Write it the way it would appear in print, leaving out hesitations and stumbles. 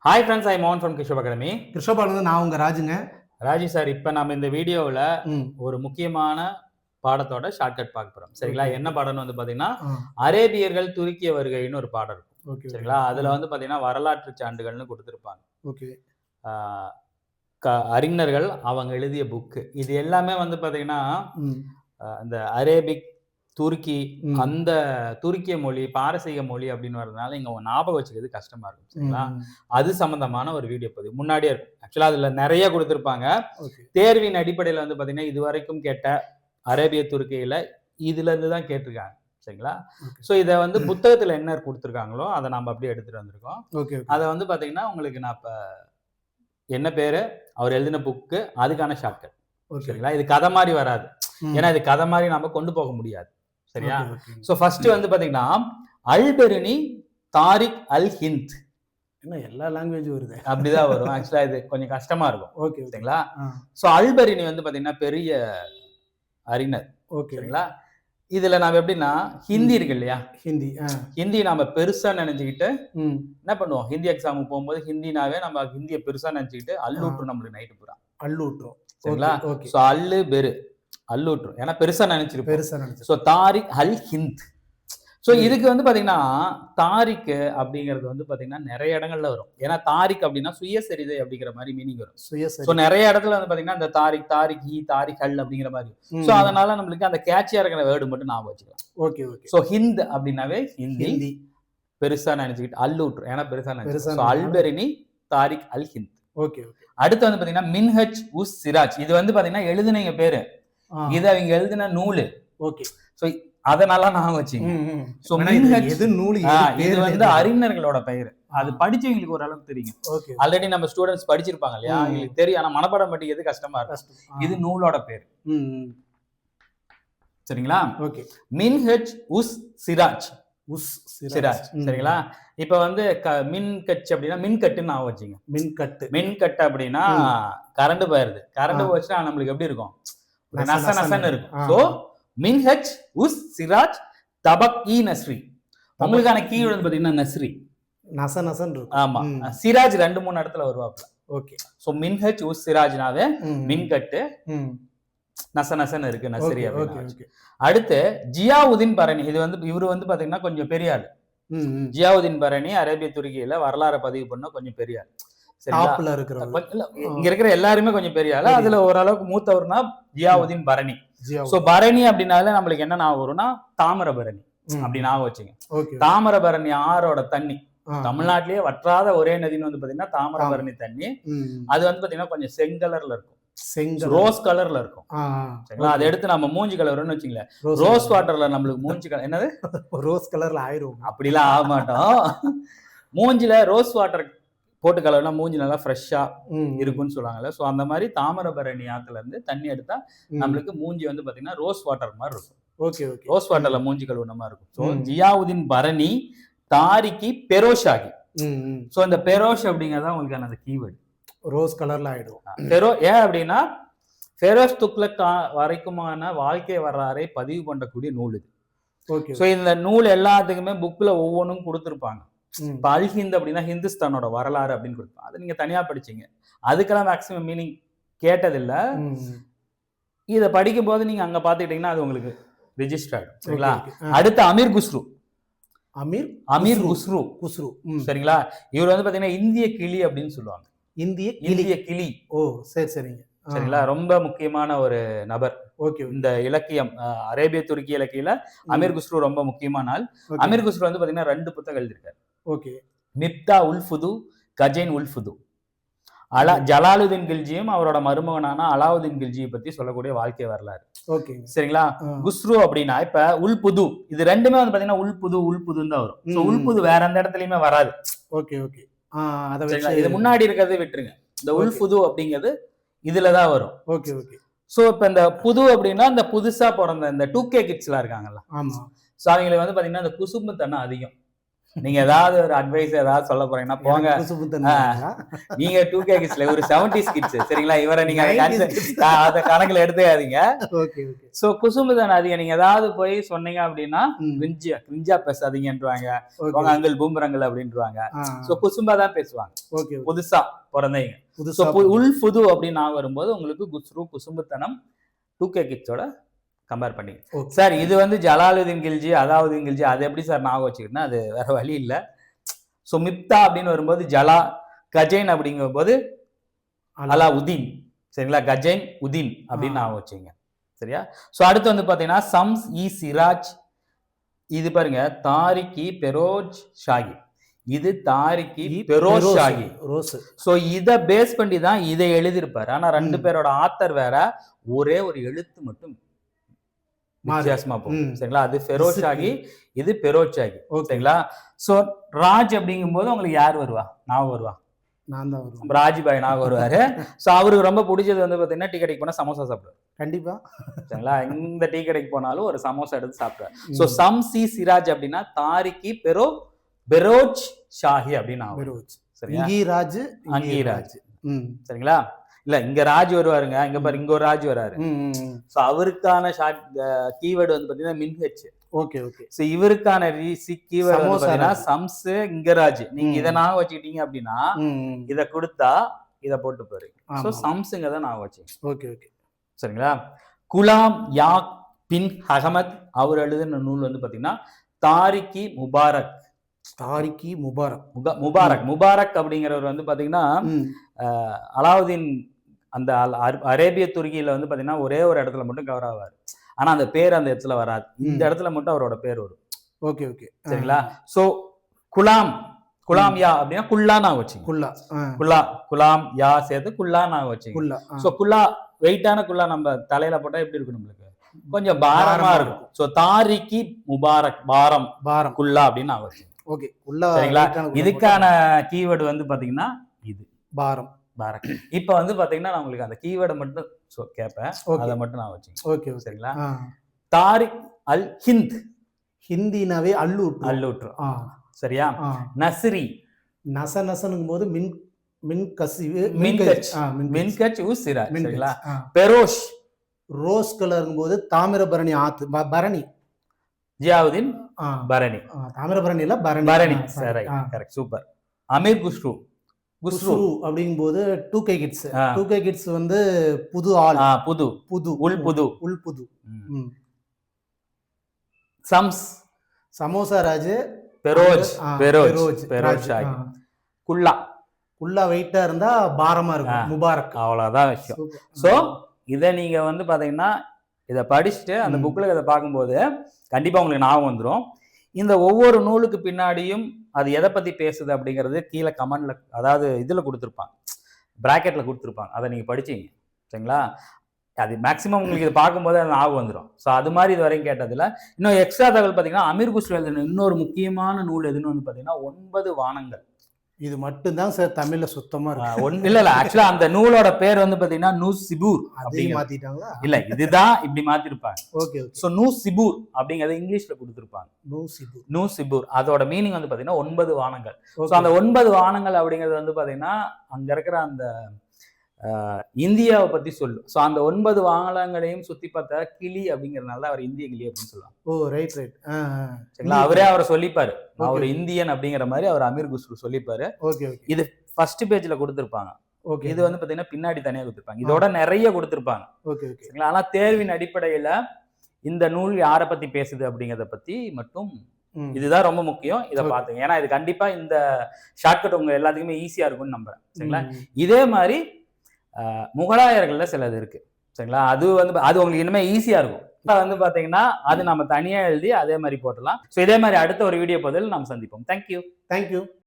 Hi friends, ஐ மோகன் from கிஷோப் academy. Krishnapalan, நான் உங்க ராஜுங்க. ராஜி சார், இப்போ நம்ம இந்த வீடியோவில் ஒரு முக்கியமான பாடத்தோட ஷார்ட்கட் பார்க்க போகிறோம். சரிங்களா? என்ன பாடம்னு வந்து பார்த்தீங்கன்னா, அரேபியர்கள் துருக்கிய வருகைன்னு ஒரு பாடம் இருக்கும். சரிங்களா? அதில் வந்து பார்த்தீங்கன்னா வரலாற்று சான்றுகள்னு கொடுத்துருப்பாங்க. ஓகே. அறிஞர்கள் அவங்க எழுதிய புக்கு இது எல்லாமே வந்து பார்த்தீங்கன்னா இந்த அரேபிக், துருக்கி, அந்த துருக்கிய மொழி, பாரசீக மொழி அப்படின்னு வர்றதுனால இங்க ஞாபகம் வச்சுக்கிறது கஷ்டமா இருக்கும். சரிங்களா? அது சம்பந்தமான ஒரு வீடியோ பதிவு முன்னாடியே இருக்கும். ஆக்சுவலா அதுல நிறைய கொடுத்திருப்பாங்க. தேர்வின் அடிப்படையில வந்து பாத்தீங்கன்னா இது வரைக்கும் கேட்ட அரேபிய துருக்கியில இதுல இருந்து தான் கேட்டிருக்காங்க. சரிங்களா? சோ இத வந்து புத்தகத்துல என்ன கொடுத்திருக்காங்களோ அதை நம்ம அப்படியே எடுத்துட்டு வந்திருக்கோம். அதை வந்து பாத்தீங்கன்னா உங்களுக்கு நான் இப்ப என்ன பேரு, அவர் எழுதின புக்கு, அதுக்கான ஷார்ட்கட். சரிங்களா? இது கதை மாதிரி வராது. ஏன்னா இது கதை மாதிரி நாம கொண்டு போக முடியாது. சரியா? சோ ஃபர்ஸ்ட் வந்து பாத்தீங்கன்னா அல்பெருனி தாரிக் அல் ஹிந்த். என்ன எல்லா லாங்குவேஜும் வருது? அப்படிதான் வரும். ஆக்சுவலா இது கொஞ்சம் கஷ்டமா இருக்கும். ஓகே. சரிங்களா? சோ அல்பெருனி வந்து பாத்தீங்கன்னா பெரிய அறிஞர். சரிங்களா? இதுல நாம எப்படின்னா ஹிந்தி இருக்கு இல்லையா, ஹிந்தி நாம பெருசா நினைச்சுக்கிட்டு என்ன பண்ணுவோம், ஹிந்தி எக்ஸாமுக்கு போகும்போது ஹிந்தினாவே நம்ம ஹிந்தியை பெருசா நினைச்சுக்கிட்டு அல்லூட்டும் நம்மளுக்கு நைட்டு பூரா அல்லூட்டும். சரிங்களா? சோ அல்லு பெரு அல்லூட்டும், ஏன்னா பெருசா நினைச்சிருப்போம். சோ தாரிக் அல் ஹிந்த். சோ இதுக்கு வந்து பாத்தீங்கன்னா தாரிக் அப்படிங்கிறது வந்து பாத்தீங்கன்னா நிறைய இடங்கள்ல வரும். ஏன்னா தாரிக் அப்படின்னா சுயசரிதை அப்படிங்கிற மாதிரி மீனிங் வரும். சோ நிறைய இடத்துல வந்து பாத்தீங்கன்னா இந்த தாரிக், தாரிக் ஹி, தாரிக் அல் அப்படிங்கிற மாதிரி. சோ அதனால நம்மளுக்கு அந்த கேட்சியா இருக்கிற வேர்டு மட்டும் ஞாபகம் வச்சுக்கலாம். ஓகே. சோ ஹிந்த் அப்படின்னாவே ஹிந்தி பெருசா நினைச்சுக்கிட்டு அல்லூட்டும், ஏன்னா பெருசா நினைச்சு அல்பெரினி தாரிக் அல் ஹிந்த். ஓகே. அடுத்து வந்து பாத்தீங்கன்னா மின்ஹஜ் உஸ் சிராஜ். இது வந்து பாத்தீங்கன்னா எழுதுனீங்க பேரு, இது அவங்க எழுதின நூலு. ஓகே. சோ அதனால நான் வச்சீங்க. சோ இது நூல், இது வந்து அறிஞர்களோட பெயர். அது படிச்சவங்களுக்கு ஓரளவுக்கு தெரியும். ஆல்ரெடி நம்ம ஸ்டூடெண்ட்ஸ் படிச்சிருப்பாங்க இல்லையா, அவங்களுக்கு தெரியும். ஆனா மனப்பாடம் பண்ணிக்கிறது கஷ்டமா இருக்கும். இது நூலோட பேர். சரிங்களா? ஓகே. மின்ஹஜ் உஸ் சிராஜ். சிராஜ். சரிங்களா? இப்ப வந்து மின்கட்சி அப்படின்னா மின்கட்டுன்னு நான் வச்சுங்க. மின்கட்டு அப்படின்னா கரண்ட் போயிருது. கரண்ட் போச்சுன்னா நம்மளுக்கு எப்படி இருக்கும், நச நசன்னு இருக்கும். சோ மின்ஹஜ் உஸ் சிராஜ் தபக் இ நஸ்ரி. உங்களுக்கான கீவேர்டு வந்து பாத்தீங்கன்னா நஸ்ரி, நச நசன் இருக்கும். ஆமா, சிராஜ் 2-3 இடத்துல வருவாப்ல. ஓகே. சோ மின்ஹஜ் உஸ் சிராஜ்னாவே மின்கட்டு, நச நசன் இருக்கு, நஸ்ரி அப்படின்னு. அடுத்து ஜியாவுதீன் பரணி. இது வந்து இவரு வந்து பாத்தீங்கன்னா கொஞ்சம் பெரிய ஆளு. ஜியாவுதீன் பரணி அரேபிய துருக்கியில வரலாறு பதிவு பண்ண கொஞ்சம் பெரிய ஆளு. இங்க இருக்கிற எல்லாருமே கொஞ்சம் பெரிய ஆளு. அதுல ஓரளவுக்கு மூத்தவர்னா ஜியாவுதீன் பரணி. சோ பரணி அப்படின்னால நம்மளுக்கு என்ன ஞாபகம் வரும்னா தாமிரபரணி அப்படி ஞாபகம் வச்சுங்க. தாமிரபரணி ஆறோட தண்ணி, தமிழ்நாட்டிலேயே வற்றாத ஒரே நதின்னு வந்து பாத்தீங்கன்னா தாமிரபரணி தண்ணி. அது வந்து பாத்தீங்கன்னா கொஞ்சம் செங்கலர்ல இருக்கும், ரோஸ் கலர்ல இருக்கும். சரிங்களா? அதை எடுத்து நம்ம மூஞ்சி கலர்னு வச்சுங்களேன். ரோஸ் வாட்டர்ல நம்மளுக்கு மூஞ்சி கலர் என்னது ரோஸ் கலர்ல ஆயிரும். அப்படிலாம் ஆக மாட்டோம். மூஞ்சில ரோஸ் வாட்டர் போட்டு கலர்னா மூஞ்சி நல்லா ஃப்ரெஷ்ஷா இருக்குன்னு சொல்லுவாங்கல்ல. ஸோ அந்த மாதிரி தாமிரபரணி ஆத்துல இருந்து தண்ணி எடுத்தா நம்மளுக்கு மூஞ்சி வந்து பாத்தீங்கன்னா ரோஸ் வாட்டர் மாதிரி இருக்கும். ஓகே. ரோஸ் வாட்டர்ல மூஞ்சி கழுவுன மாதிரி இருக்கும். ஸோ ஜியாவுதீன் பரணி தாரிக்கி பெரோஷாகி. ஸோ இந்த பெரோஷ் அப்படிங்கிறதா உங்களுக்கான அந்த கீவேர்டு. ரோஸ் கலர்ல ஆயிடும். ஏன் அப்படின்னா ஃபெரோஸ் துக்ளக் வரைக்குமான வாழ்க்கை வரலாறை பதிவு பண்ணக்கூடிய நூல் இது. ஸோ இந்த நூல் எல்லாத்துக்குமே புக்ல ஒவ்வொன்றும் கொடுத்துருப்பாங்க. இப்ப அல் ஹிந்த் அப்படின்னா ஹிந்துஸ்தானோட வரலாறு அப்படின்னு கொடுப்போம். அது நீங்க தனியா படிச்சீங்க, அதுக்கெல்லாம் மேக்சிமம் மீனிங் கேட்டதில்லை. இதை படிக்கும் போது நீங்க அங்க பாத்துக்கிட்டீங்கன்னா அது உங்களுக்கு ரிஜிஸ்டர் ஆயிடும். சரிங்களா? அடுத்து அமீர் குஸ்ரு. அமீர் குஸ்ரு. சரிங்களா? இவர் வந்து பாத்தீங்கன்னா இந்திய கிளி அப்படின்னு சொல்லுவாங்க. இந்திய கிளி. ஓ சரி சரிங்க. சரிங்களா? ரொம்ப முக்கியமான ஒரு நபர். ஓகே. இந்த இலக்கியம் அரேபிய துருக்கி இலக்கியில அமீர் குஸ்ரு ரொம்ப முக்கியமான ஆள். அமீர் குஸ்ரு வந்து பாத்தீங்கன்னா 2 புத்தகம் எழுதியிருக்காரு. ஓகே. மிப்தா உல் ஃபுது, கஜைன் உல் ஃபுது. ஜலாலுதீன் கில்ஜியும் அவரோட மருமகனான அலாவுதீன் கில்ஜியை பத்தி சொல்லக்கூடிய வாழ்க்கை வரலாறு. ஓகே. சரிங்களா? குஸ்ரு அப்படின்னா இப்ப உல் புது, இது ரெண்டுமே வந்து பாத்தீங்கன்னா உல் புதுன்னு தான் வரும். உல் புது வேற எந்த இடத்துலயுமே வராது. ஓகே. இது முன்னாடி இருக்கிறதே விட்டுருங்க. இந்த உல் புது அப்படிங்கிறது இதுலதான் வரும். ஓகே. சோ இப்ப இந்த புது அப்படின்னா இந்த புதுசா பிறந்த இந்த 2K கிட்ஸ் எல்லாம் இருக்காங்கல்ல. ஆமா. சோ அவங்களுக்கு வந்து பாத்தீங்கன்னா இந்த குசும்புத்தனம் அதிகம். நீங்க ஏதாவது ஒரு அட்வைஸ் ஏதாவது சொல்ல போறீங்கன்னா போங்க. நீங்க 2K கிட்ஸ்ல ஒரு 70s கிட்ஸ் சரிங்களா? இவரை நீங்க அத கணக்குல எடுத்துக்காதீங்க. சோ குசும்புத நதியை நீங்க ஏதாவது போய் சொன்னீங்க அப்படின்னா கிரிஞ்சா பேசாதீங்கன்றாங்க. உங்க அங்கிள் பூம்பரங்கள் அப்படின்றாங்க. சோ குசும்பா தான் பேசுவாங்க புதுசா பிறந்தவங்க. உள் புது அப்படின்னு நான் வரும்போது உங்களுக்கு குஸ்ரு குசும்புத்தனம் 2K கிட்ஸோட கம்பேர் பண்ணி சார். இது வந்து ஜலாலுதீன் கில்ஜி அலாவுதீன் கில்ஜி அது எப்படி சார் ஞாபகம் வச்சுக்கிட்டா அது வேற வழி இல்லை. ஸோ மிப்தா அப்படின்னு வரும்போது ஜலா, கஜைன் அப்படிங்கும் போது அலாவுதீன் சரிங்களா? கஜைன் உதீன் அப்படின்னு ஞாபகம் வச்சுங்க சரியா? ஸோ அடுத்து வந்து பார்த்தீங்கன்னா சம்ஸ் இ சிராஜ். இது பாருங்க தாரிகி பெரோஜ் ஷாகி. இது தாரிகி பெரோஸ் ஷாகி. ஸோ இதை பேஸ் பண்ணி தான் இதை எழுதியிருப்பாரு. ஆனா 2 பேரோட ஆத்தர் வேற, ஒரே ஒரு எழுத்து மட்டும் வித்தியாசமா போகும் சரிங்களா? அது ஃபெரோஸ் ஷாகி, இது பெரோஸ் ஷாகி சரிங்களா? சோ ராஜ் அப்படிங்கும் போது உங்களுக்கு யார் வருவா ஞாபகம் வருவா? நான் தான் வருவேன். ராஜ்பாய் ஞாபகம் வருவாரு. சோ அவருக்கு ரொம்ப பிடிச்சது வந்து பாத்தீங்கன்னா டீ கடைக்கு போனா சமோசா சாப்பிடுவாரு. கண்டிப்பா சரிங்களா? இந்த டீ கடைக்கு போனாலும் ஒரு சமோசா எடுத்து சாப்பிடுவாரு. சோ சம்சி சிராஜ் அப்படின்னா தாரிகி பெரோஜ் ஷாஹி அப்படின்னு சரிங்களா? சரிங்களா? இல்ல இங்க ராஜ் வருவாருங்க. இங்க பாரு இங்க ஒரு ராஜ் வராரு. சோ அவருக்கான கீவேர்டு வந்து பாத்தீங்கன்னா மின்ஹெச். சோ இவருக்கான கீவேர்டு வந்து பாத்தீங்கன்னா சம்ஸ் இங்க ராஜ். நீங்க இதை ஞாபகம் வச்சுக்கிட்டீங்க அப்படின்னா இத கொடுத்தா இத போட்டு போறீங்க. சோ சம்ஸ்ங்க தான் ஞாபகம் வச்சுங்க. சரிங்களா? குலாம் யாக் பின் அகமத் அவர் எழுதின நூல் வந்து பாத்தீங்கன்னா தாரிகி முபாரக். முபாரக் அப்படிங்கிறவர் வந்து பாத்தீங்கன்னா அலாவுதீன் அந்த அரேபிய துருக்கியில வந்து பாத்தீங்கன்னா ஒரே ஒரு இடத்துல மட்டும் கவர் ஆவார். ஆனா அந்த பேர் அந்த இடத்துல வராது. இந்த இடத்துல மட்டும் அவரோட பேர் வரும். சரிங்களா? சோ குலாம் யா அப்படின்னா குல்லா நான் வச்சுங்க. குலாம் யா சேர்த்து குல்லா நான் வச்சுங்க. சோ குல்லா வெயிட்டான குல்லா நம்ம தலையில போட்டா எப்படி இருக்கும்? நம்மளுக்கு கொஞ்சம் பாரமா இருக்கும். சோ தாரிகி முபாரக் பாரம் குல்லா அப்படின்னு நான் வச்சுங்க. சரிங்களா? இதுக்கான கீவேர்டு வந்து பாத்தீங்கன்னா இது பாரம். இப்ப வந்து பாத்தீங்கன்னா நான் உங்களுக்கு அந்த கீவேர்டை மட்டும் கேட்பேன். அதை மட்டும் நான் வச்சுங்க. சரிங்களா? தாரிக் அல் ஹிந்த். ஹிந்தினாவே அல்லூற்று. சரியா? நஸ்ரி நசனுங்கும் போது மின்கச் உசிரா. சரிங்களா? பெரோஷ் ரோஸ் கலருங்கும் போது தாமிரபரணி ஆத்து பரணி. ஜியாவுதீன் பரணி. தாமிரபரணி இல்ல பரணி. சரி கரெக்ட் சூப்பர். அமீர் குஸ்ரு அப்படிங்கும் போது 2K கிட்ஸ் வந்து புது ஆள். உள் புது. சம்ஸ் சமோசா ராஜ் பெரோஜ் ஷாகி. குல்லா வெயிட்டா இருந்தா பாரமா இருக்கும் முபாரக். அவ்வளவுதான் விஷயம். சோ இதை நீங்க வந்து பாத்தீங்கன்னா இதை படிச்சுட்டு அந்த புக்ல இதை பார்க்கும்போது கண்டிப்பா உங்களுக்கு ஞாபகம் வந்துடும். இந்த ஒவ்வொரு நூலுக்கு பின்னாடியும் அது எதை பத்தி பேசுது அப்படிங்கிறது கீழே கமெண்ட்ல அதாவது இதுல கொடுத்துருப்பாங்க, பிராக்கெட்ல கொடுத்துருப்பாங்க. அதை நீங்க படிச்சீங்க சரிங்களா? அது மேக்சிமம் உங்களுக்கு இதை பார்க்கும்போது அது ஞாபகம் வந்துடும். ஸோ அது மாதிரி இது வரைக்கும் கேட்டதுல இன்னும் எக்ஸ்ட்ரா தகவல் பார்த்தீங்கன்னா அமீர் குஸ்ரு எழுதின இன்னொரு முக்கியமான நூல் எதுன்னு வந்து பார்த்தீங்கன்னா 9 வானங்கள். இது மட்டும் தான் சார் தமிழ்ல சுத்தமா இருக்கு. இல்ல ஆக்சுவலா அந்த நூலோட பேர் வந்து பாத்தீங்கன்னா நூஸ் சிபூர் அப்படி மாத்திட்டாங்களா? இல்ல இதுதான் இப்படி மாத்திருப்பாங்க. சோ நூஸ் சிபூர் அப்படிங்கறத இங்கிலீஷ்ல கொடுத்திருப்பாங்க. நூஸ் சிபூர் அதோட மீனிங் வந்து பாத்தீங்கன்னா 9 வானங்கள். சோ அந்த 9 வானங்கள் அப்படிங்கிறது வந்து பாத்தீங்கன்னா அங்க இருக்கிற அந்த இந்தியாவை பத்தி சொல்லும். ஸோ அந்த 9 வானங்களையும் சுத்தி பார்த்தா கிளி அப்படிங்கறதுனால அவர் இந்திய கிளி அப்படின்னு சொல்லுவாங்க. ஓ ரைட் சரிங்களா? அவரே அவரை சொல்லிப்பாரு அவர் இந்தியன் அப்படிங்கிற மாதிரி அவர் அமீர் குஸ்ரு சொல்லிப்பாரு. இது ஃபர்ஸ்ட் பேஜ்ல கொடுத்திருப்பாங்க. இது வந்து பாத்தீங்கன்னா பின்னாடி தனியா கொடுத்திருப்பாங்க. இதோட நிறைய கொடுத்திருப்பாங்க. சரிங்களா? ஆனா தேர்வின் அடிப்படையில இந்த நூல் யாரை பத்தி பேசுது அப்படிங்கறத பத்தி மட்டும் இதுதான் ரொம்ப முக்கியம். இதை பாத்துங்க. ஏன்னா இது கண்டிப்பா இந்த ஷார்ட்கட் உங்க எல்லாத்துக்குமே ஈஸியா இருக்கும்னு நம்புறேன். சரிங்களா? இதே மாதிரி முகலாயர்கள்ல சிலது இருக்கு சரிங்களா? அது வந்து அது உங்களுக்கு இனிமே ஈஸியா இருக்கும். வந்து பாத்தீங்கன்னா அது நம்ம தனியா எழுதி அதே மாதிரி போட்டலாம். ஸோ இதே மாதிரி அடுத்த ஒரு வீடியோ பதில் நாம் சந்திப்போம். தேங்க்யூ.